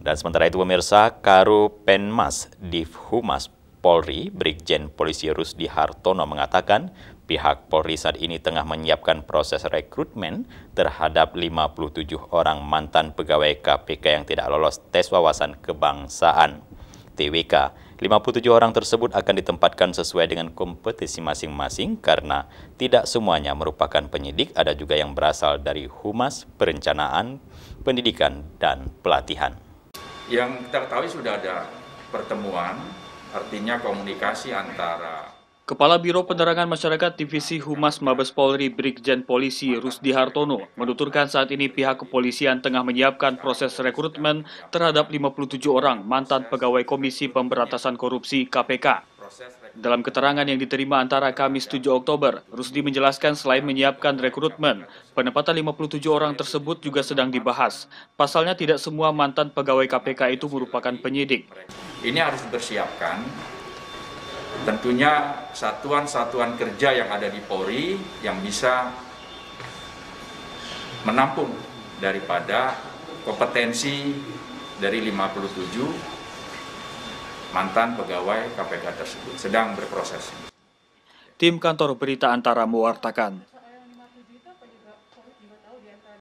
Dan sementara itu pemirsa, Karopenmas Divhumas Polri, Brigjen Polisi Rusdi Hartono mengatakan pihak Polri saat ini tengah menyiapkan proses rekrutmen terhadap 57 orang mantan pegawai KPK yang tidak lolos tes wawasan kebangsaan (TWK). 57 orang tersebut akan ditempatkan sesuai dengan kompetisi masing-masing karena tidak semuanya merupakan penyidik, ada juga yang berasal dari Humas, Perencanaan, Pendidikan, dan Pelatihan. Yang kita ketahui sudah ada pertemuan, artinya komunikasi antara Kepala Biro Penerangan Masyarakat Divisi Humas Mabes Polri Brigjen Polisi Rusdi Hartono menuturkan saat ini pihak kepolisian tengah menyiapkan proses rekrutmen terhadap 57 orang mantan pegawai Komisi Pemberantasan Korupsi KPK. Dalam keterangan yang diterima antara Kamis 7 Oktober, Rusdi menjelaskan selain menyiapkan rekrutmen, penempatan 57 orang tersebut juga sedang dibahas. Pasalnya tidak semua mantan pegawai KPK itu merupakan penyidik. Ini harus dipersiapkan. Tentunya satuan-satuan kerja yang ada di Polri yang bisa menampung daripada kompetensi dari 57 mantan pegawai KPK tersebut sedang berproses. Tim Kantor Berita Antara mewartakan.